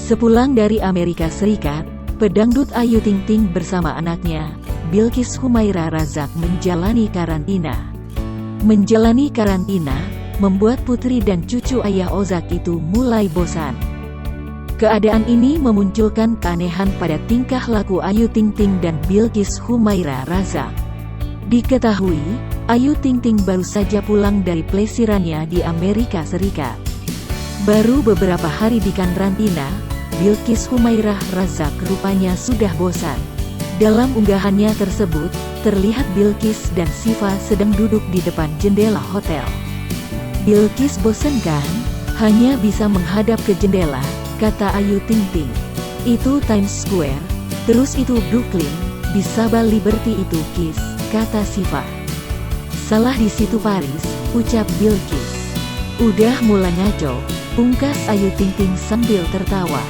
Sepulang dari Amerika Serikat, pedangdut Ayu Ting Ting bersama anaknya, Bilqis Humaira Razak menjalani karantina. Menjalani karantina, membuat putri dan cucu ayah Ozak itu mulai bosan. Keadaan ini memunculkan keanehan pada tingkah laku Ayu Ting Ting dan Bilqis Humaira Razak. Diketahui, Ayu Ting Ting baru saja pulang dari pelesirannya di Amerika Serikat. Baru beberapa hari di karantina, Bilqis Humaira Razak rupanya sudah bosan. Dalam unggahannya tersebut, terlihat Bilqis dan Syifa sedang duduk di depan jendela hotel. "Bilqis bosan kan? Hanya bisa menghadap ke jendela," kata Ayu Ting Ting. "Itu Times Square, terus itu Brooklyn, di Sabal Liberty itu Kiss," kata Syifa. "Salah di situ Paris," ucap Bilqis. "Udah mulai ngaco," pungkas Ayu Ting Ting sambil tertawa.